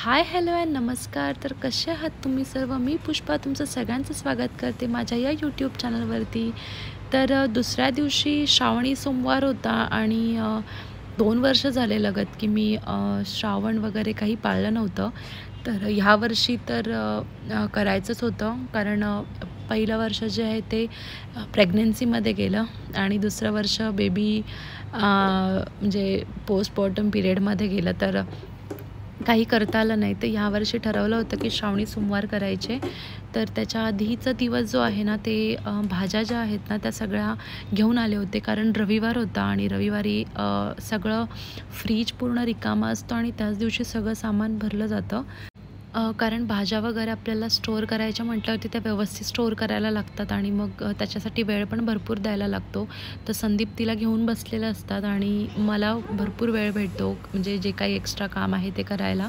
High, hello and नमस्कार. तर कसे आहात तुम्ही सर्व? मी पुष्पा तुमचं सगळ्यांचं स्वागत करते माझ्या या यूट्यूब चॅनलवरती. तर दुसऱ्या दिवशी श्रावणी सोमवार होता आणि 2 वर्ष झाले लगत की मी श्रावण वगैरे काही पाळलं नव्हतं. तर ह्यावर्षी तर करायचंच होतं कारण पहिलं वर्ष जे आहे ते प्रेग्नन्सीमध्ये गेलं आणि दुसरं वर्ष बेबी म्हणजे पोस्टमॉर्टम पिरियडमध्ये गेलं. तर काही करता आलं नाही. तर ह्यावर्षी ठरवलं होतं की श्रावणी सोमवार करायचे. तर त्याच्या आधीचा दिवस जो आहे ना ते भाज्या ज्या आहेत ना त्या सगळ्या घेऊन आले होते कारण रविवार होता आणि रविवारी सगळं फ्रीज पूर्ण रिकामं असतं आणि त्याच दिवशी सगळं सामान भरलं जातं. कारण भाज्या वगैरे आपल्याला स्टोअर करायच्या म्हटल्यावरती त्या व्यवस्थित स्टोअर करायला लागतात आणि मग त्याच्यासाठी वेळ पण भरपूर द्यायला लागतो. तर संदीप तिला घेऊन बसलेले असतात आणि मला भरपूर वेळ भेटतो म्हणजे जे काही एक्स्ट्रा काम आहे ते करायला.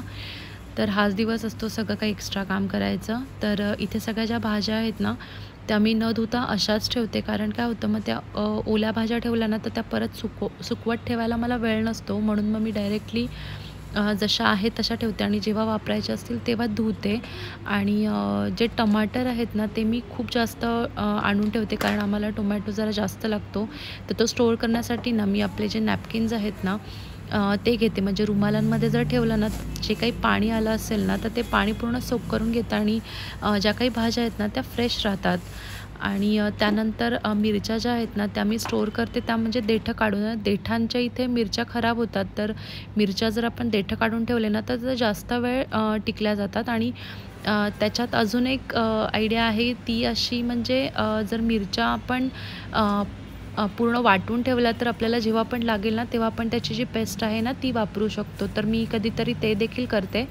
तर हाच दिवस असतो सगळं काही एक्स्ट्रा काम करायचं. तर इथे सगळ्या ज्या भाज्या आहेत ना त्या मी न धुता अशाच ठेवते कारण काय होतं मग त्या ओल्या भाज्या ठेवल्या ना तर त्या परत सुकवत ठेवायला मला वेळ नसतो. म्हणून मग मी डायरेक्टली जशा आहेत तशा ठेवते आणि जेव्हा वापरायचे असतील तेव्हा धुते. आणि जे टमाटर आहेत ना ते मी खूप जास्त आणून ठेवते कारण आम्हाला टोमॅटो जरा जास्त लागतो. तर तो स्टोअर करण्यासाठी ना मी आपले जे नॅपकिन्स आहेत ना ते घेते. म्हणजे रुमालांमध्ये जर ठेवलं ना जे काही पाणी आलं असेल ना तर ते पाणी पूर्ण सोक करून घेतं आणि ज्या काही भाज्या आहेत ना त्या फ्रेश राहतात. आणि त्यानंतर मिरच्या ज्या आहेत ना त्या मी स्टोअर करते त्या म्हणजे देठं काढून. देठांच्या इथे मिरच्या खराब होतात तर मिरच्या जर आपण देठं काढून ठेवले ना तर जास्त वेळ टिकल्या जातात. आणि त्याच्यात अजून एक आयडिया आहे ती अशी म्हणजे जर मिरच्या आपण अ, पूर्ण वाटून ठेवल्या तर आपल्याला जेव्हा पण लागेल ना तेव्हा आपण त्याची जी पेस्ट आहे ना ती वापरू शकतो. तर मी कधीतरी ते देखील करते.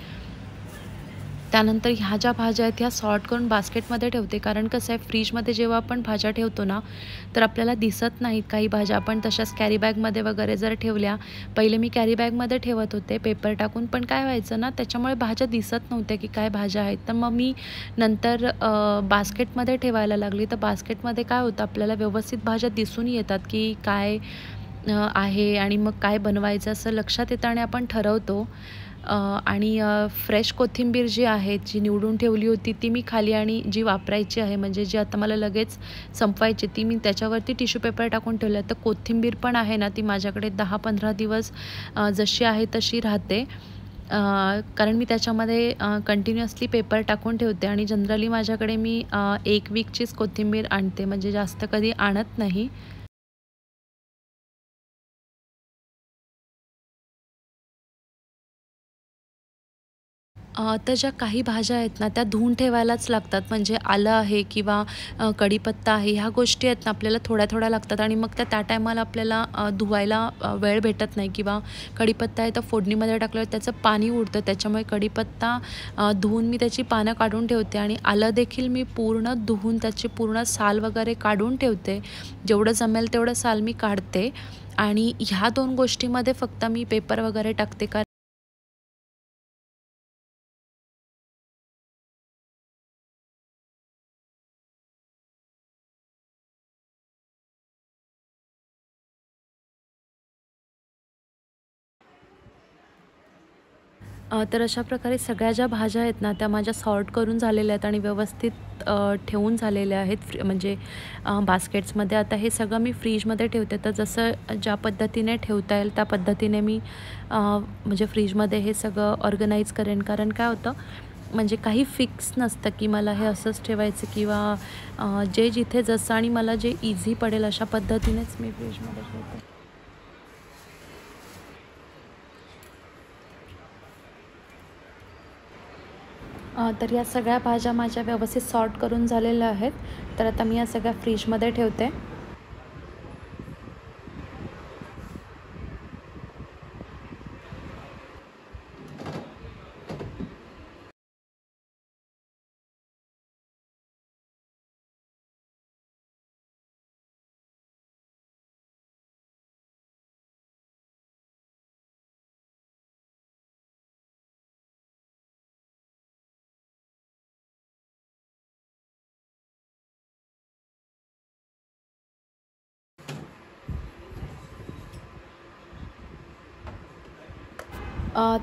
त्यानंतर ह्या ज्या भाज्या आहेत ह्या सॉर्ट करून बास्केटमध्ये ठेवते कारण कसं आहे फ्रीजमध्ये जेव्हा आपण भाज्या ठेवतो ना तर आपल्याला दिसत नाहीत काही भाज्या. आपण तशाच कॅरी बॅगमध्ये वगैरे जर ठेवल्या, पहिले मी कॅरी बॅगमध्ये ठेवत होते पेपर टाकून, पण काय व्हायचं ना त्याच्यामुळे भाज्या दिसत नव्हत्या की काय भाज्या आहेत. तर मग मी नंतर बास्केटमध्ये ठेवायला लागली. तर बास्केटमध्ये काय होतं आपल्याला व्यवस्थित भाज्या दिसून येतात की काय आहे आणि मग काय बनवायचं असं लक्षात येतं आणि आपण ठरवतो. आणि फ्रेश कोथिंबीर जी आहे जी निवडून ठेवली होती ती मी खाली आणि जी वापरायची आहे म्हणजे जी आता मला लगेच संपवायची ती मी त्याच्यावरती टिश्यू पेपर टाकून ठेवलं. तर कोथिंबीर पण आहे ना ती माझ्याकडे 10-15 दिवस जशी आहे तशी राहते. कारण मी त्याच्यामध्ये कंटिन्युअसली पेपर टाकून ठेवते आणि जनरली माझ्याकडे मी 1 वीकचीच कोथिंबीर आणते म्हणजे जास्त कधी आणत नाही. तर ज्या काही भाज्या आहेत ना, त्या धुवून ठेवायलाच लागतात. म्हणजे आलं आहे किंवा कढीपत्ता आहे, ह्या गोष्टी आहेत ना, आपल्याला थोड्या-थोड्या लागतात आणि मग त्या टायमाला आपल्याला धुवायला वेळ भेटत नाही किंवा कढीपत्ता आहे, तर फोडणीमध्ये टाकल्यावर त्याचं पाणी उडतं. त्याच्यामुळे कढीपत्ता धुवून मी त्याची पानं काढून ठेवते आणि आलं देखील मी पूर्ण धुवून त्याची पूर्ण साल वगैरे काढून ठेवते. जेवढं जमेल तेवढं साल मी काढते आणि ह्या 2 गोष्टीमध्ये फक्त मी पेपर वगैरे टाकते. तर अशा प्रकारे सगळ्या ज्या भाज्या आहेत ना, त्या माझ्या सॉर्ट करून झालेल्या आहेत आणि व्यवस्थित ठेवून झालेल्या आहेत म्हणजे बास्केट्समध्ये. आता हे सगळं मी फ्रीजमध्ये ठेवते. तर जसं ज्या पद्धतीने ठेवता येईल त्या पद्धतीने मी म्हणजे फ्रीजमध्ये हे सगळं ऑर्गनाइज करेन. कारण काय होतं, म्हणजे काही फिक्स नसतं, की मला हे असंच ठेवायचं किंवा जे जिथे जसं आणि मला जे इझी पडेल अशा पद्धतीनेच मी फ्रीजमध्ये ठेवते. तर या सगळ्या भाज्या माझ्या व्यवस्थित सॉर्ट करून झालेल्या आहेत. तर आता मी या सगळ्या फ्रीजमध्ये ठेवते.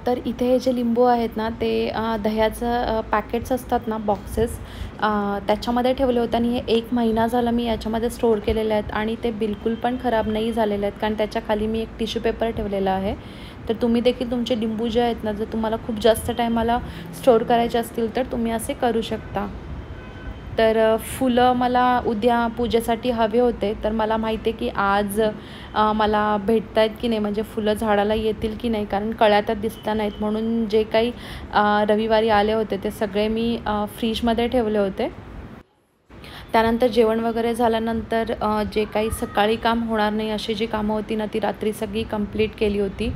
तर इथे हे जे लिंबू आहेत ना ते दह्याचं पॅकेट्स असतात ना बॉक्सेस त्याच्यामध्ये ठेवले होते आणि हे 1 महिना झाला मी याच्यामध्ये स्टोअर केलेले आहेत आणि ते बिलकुल पण खराब नाही झालेले आहेत कारण त्याच्या खाली मी एक टिश्यू पेपर ठेवलेला आहे. तर तुम्ही देखील तुमचे लिंबू जे आहेत ना जर तुम्हाला खूप जास्त टायमाला स्टोअर करायचे असतील तर तुम्ही असे करू शकता. तर फुलं मला उद्या पूजेसाठी हवे होते. तर मला माहिती आहे की आज मला भेटत आहेत की नाही म्हणजे फुलं झाडाला येतील की नाही कारण कळ्या तर दिसता नाहीत म्हणून जे काही रविवारी आले होते ते सगळे मी फ्रीजमध्ये ठेवले होते. त्यानंतर जेवण वगैरे झाल्यानंतर जे काही सकाळी काम होणार नाही अशी जी कामं होती ना ती रात्री सगळी कंप्लीट केली होती.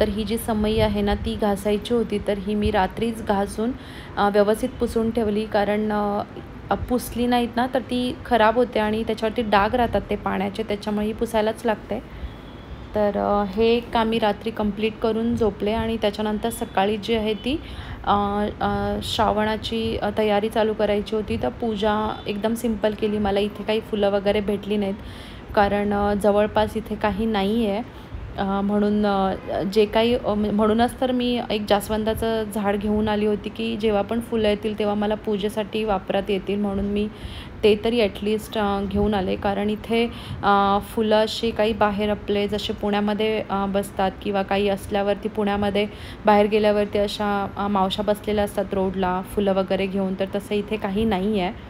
तर ही जी समई आहे ना ती घासायची होती तर ही मी रात्रीच घासून व्यवस्थित पुसून ठेवली कारण पुसली नाहीत ना तर ती खराब होते आणि त्याच्यावरती डाग राहतात ते पाण्याचे त्याच्यामुळे ही पुसायलाच लागते. तर हे काम मी रात्री कंप्लीट करून झोपले आणि त्याच्यानंतर सकाळी जी आहे ती श्रावणाची तयारी चालू करायची होती. तर पूजा एकदम सिंपल केली. मला इथे काही फुलं वगैरे भेटली नाहीत कारण जवळपास इथे काही नाही आहे. म्हणून जे काही म्हणूनच तर मी एक जास्वंदाचं झाड घेऊन आली होती की जेव्हा पण फुलं येतील तेव्हा मला पूजेसाठी वापरात येतील म्हणून मी ते तरी ॲटलिस्ट घेऊन आले कारण इथे फुलं अशी काही बाहेर आपले जसे पुण्यामध्ये बसतात किंवा काही असल्यावरती पुण्यामध्ये बाहेर गेल्यावरती अशा मावशा बसलेल्या असतात रोडला फुलं वगैरे घेऊन तर तसं इथे काही नाही आहे.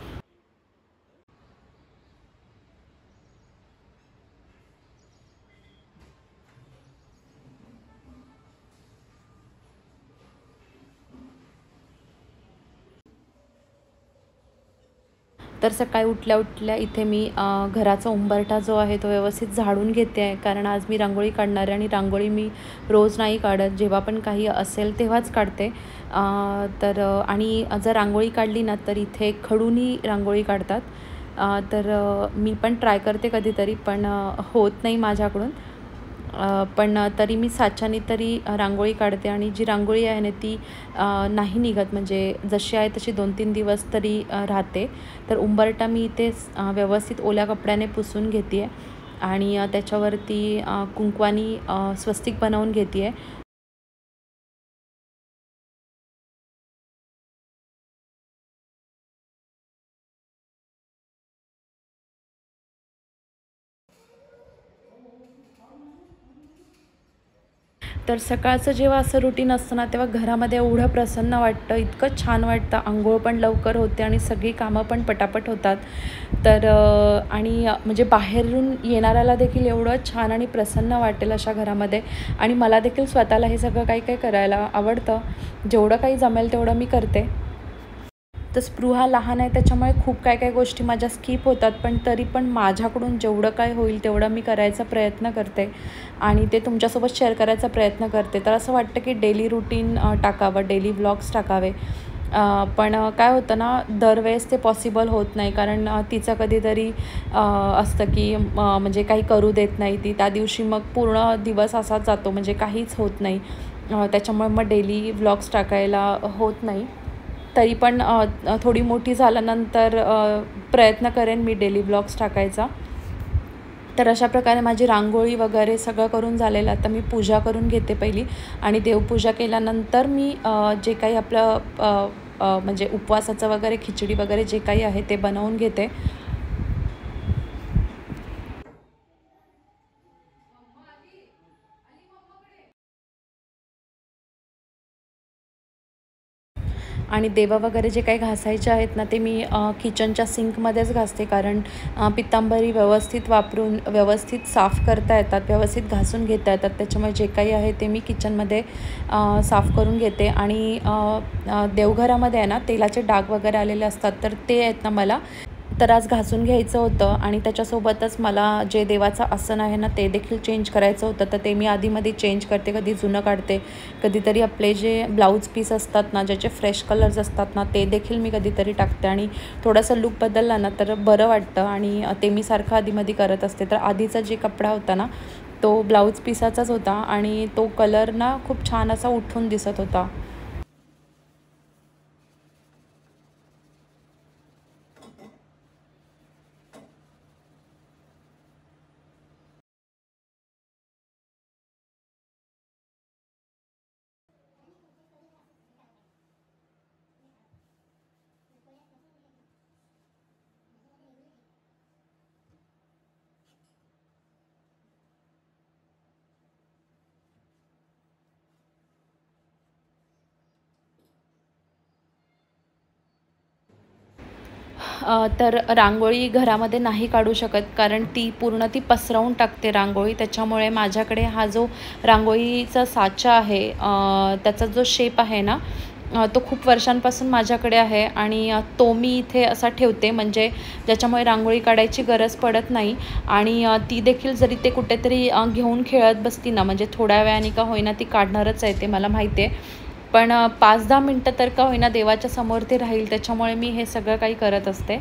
तर सकाळी उठल्या उठल्या इथे मी घराचा उंबरठा जो आहे तो व्यवस्थित झाडून घेते आहे कारण आज मी रांगोळी काढणार आहे आणि रांगोळी मी रोज नाही काढत जेव्हा पण काही असेल तेव्हाच काढते. तर आणि जर रांगोळी काढली ना तर इथे खडूनी रांगोळी काढतात. तर मी पण ट्राय करते कधीतरी पण होत नाही माझ्याकडून. पण तरी मी साच्याने तरी रांगोळी काढते आणि जी रांगोळी आहे ना ती नाही निघत म्हणजे जशी आहे तशी 2-3 दिवस तरी राहते. तर उंबरठा मी इथे व्यवस्थित ओल्या कपड्याने पुसून घेते आहे आणि त्याच्यावरती कुंकवानी स्वस्तिक बनवून घेते आहे. तर सकाळचं जेव्हा असं रुटीन असतं ना तेव्हा घरामध्ये एवढं प्रसन्न वाटतं, इतकं छान वाटतं. अंघोळ पण लवकर होते आणि सगळी कामं पण पटापट होतात. तर आणि म्हणजे बाहेरून येणाऱ्याला देखील एवढं छान आणि प्रसन्न वाटेल अशा घरामध्ये आणि मला देखील स्वतःला हे सगळं काही काही करायला आवडतं. जेवढं काही जमेल तेवढं मी करते. तर स्पृहा लहान आहे त्याच्यामुळे खूप काय काय गोष्टी माझ्या स्किप होतात पण तरी पण माझ्याकडून जेवढं काय होईल तेवढं मी करायचा प्रयत्न करते आणि ते तुमच्यासोबत शेअर करायचा प्रयत्न करते. तर असं वाटतं की डेली रुटीन टाकावं, डेली व्लॉग्स टाकावे. पण काय होतं ना दरवेळेस ते पॉसिबल होत नाही कारण तिचं कधीतरी असतं की म्हणजे काही करू देत नाही ती त्या दिवशी मग पूर्ण दिवस असाच जातो म्हणजे काहीच होत नाही. त्याच्यामुळे मग डेली व्लॉग्स टाकायला होत नाही. तरी पण थोडी मोठी झाल्यानंतर प्रयत्न करेन मी डेली ब्लॉग्स टाकायचा. तर अशा प्रकारे माझी रांगोळी वगैरे सगळं करून झालेलं आता मी पूजा करून घेते पहिली आणि देवपूजा केल्यानंतर मी जे काही आपलं म्हणजे उपवासाचं वगैरे खिचडी वगैरे जे काही आहे ते बनवून घेते. आणि देवा वगैरे जे काही घासायचे आहेत ना ते मी किचनच्या सिंकमध्येच घासते कारण पितांबरी व्यवस्थित वापरून व्यवस्थित साफ करता येतात, व्यवस्थित घासून घेता येतात. त्याच्यामुळे जे काही आहे ते मी किचनमध्ये साफ करून घेते आणि देवघरामध्ये आहे ना तेलाचे डाग वगैरे आलेले असतात तर ते आहेत ना मला तर आज घासून घ्यायचं होतं आणि त्याच्यासोबतच मला जे देवाचं आसन आहे ना ते देखील चेंज करायचं होतं तर ते मी आधीमध्ये चेंज करते. कधी जुनं काढते, कधीतरी आपले जे ब्लाऊज पीस असतात ना ज्याचे फ्रेश कलर्स असतात ना ते देखील मी कधीतरी टाकते आणि थोडासा लूक बदलला ना तर बरं वाटतं आणि ते मी सारखं आधीमध्ये करत असते. तर आधीचा जे कपडा होता ना तो ब्लाऊज पीसाचाच होता आणि तो कलर ना खूप छान असा उठून दिसत होता. तर रांगोळी घरामध्ये नाही काढू शकत, कारण ती पसरवून टाकते रांगोळी. त्याच्यामुळे माझ्याकडे हा जो रांगोळीचा साचा आहे, त्याचा जो शेप आहे ना, तो खूप वर्षांपासून माझ्याकडे आहे आणि तो मी इथे असा ठेवते, म्हणजे ज्याच्यामुळे रांगोळी काढायची गरज पडत नाही. आणि ती देखील जरी ते कुठेतरी घेऊन खेळत बसती ना, म्हणजे थोड्या वेळाने का होईना ती काढणारच आहे, ते मला माहिती आहे. पण 5-10 मिनटं तर का होईना देवाच्या समोर ते राहील, त्याच्यामुळे मी हे सगळं काही करत असते.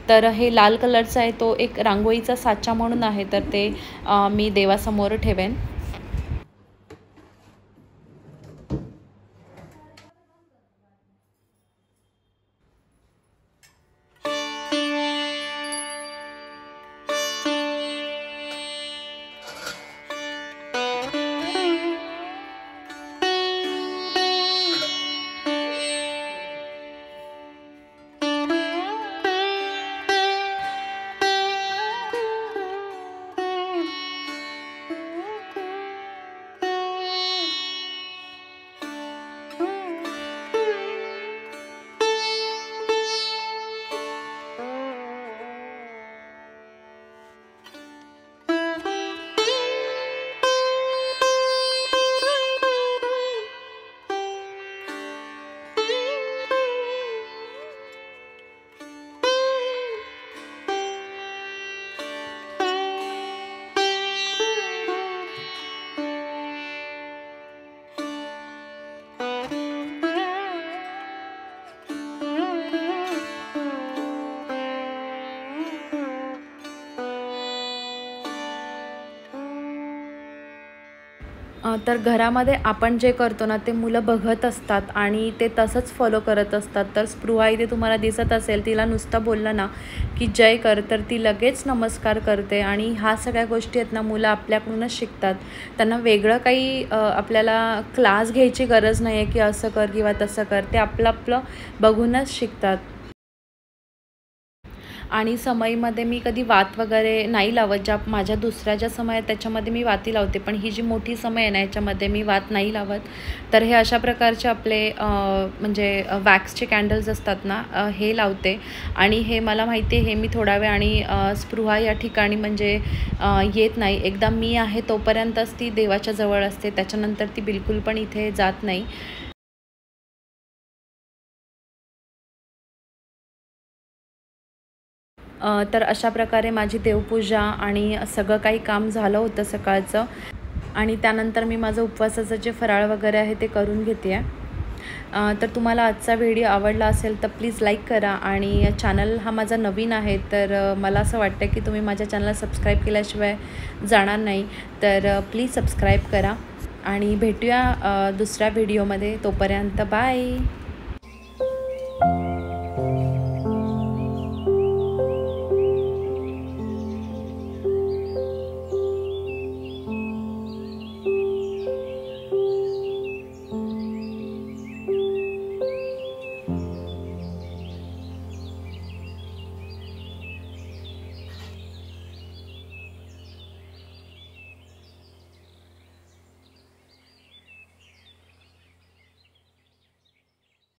तर हे लाल कलरचा आहे, तो एक रांगोळीचा साचा म्हणून आहे, तर ते मी देवासमोर ठेवेन. तर घरामध्ये आपण जे करतो ना, ते मुलं बघत असतात आणि ते तसंच फॉलो करत असतात. तर स्पृहा इथे तुम्हाला दिसत असेल, तिला नुसतं बोललं ना की जय कर, तर ती लगेच नमस्कार करते. आणि ह्या सगळ्या गोष्टी आहेत ना, मुलं आपल्याकडूनच शिकतात. त्यांना वेगळं काही आपल्याला क्लास घ्यायची गरज नाही आहे की असं कर किंवा तसं कर, ते आपलं आपलं बघूनच शिकतात. आणि समईमध्ये मी कधी वात वगैरे नाही लावत. माझ्या दुसऱ्या ज्या समई आहेत त्याच्यामध्ये मी वाती लावते, पण ही जी मोठी समई आहे ना, याच्यामध्ये मी वात नाही लावत. तर हे अशा प्रकारचे आपले म्हणजे वॅक्सचे कॅन्डल्स असतात ना, हे लावते. आणि हे मला माहिती आहे, हे मी थोडा वेळ आणि स्पृहा या ठिकाणी म्हणजे येत नाही. एकदा मी आहे तोपर्यंतच ती देवाच्या जवळ असते, त्याच्यानंतर ती बिलकुल पण इथे जात नाही. तर अशा प्रकारे माझी देवपूजा आणि सगळं काही काम झालं होतं सकाळचं. आणि त्यानंतर मी माझं उपवासाचं जे फराळ वगैरे आहे ते करून घेते आहे. तर तुम्हाला आजचा व्हिडिओ आवडला असेल तर प्लीज लाईक करा. आणि चॅनल हा माझा नवीन आहे, तर मला असं वाटतं की तुम्ही माझ्या चॅनलला सबस्क्राईब केल्याशिवाय जाणार नाही. तर प्लीज सबस्क्राईब करा आणि भेटूया दुसऱ्या व्हिडिओमध्ये. तोपर्यंत बाय.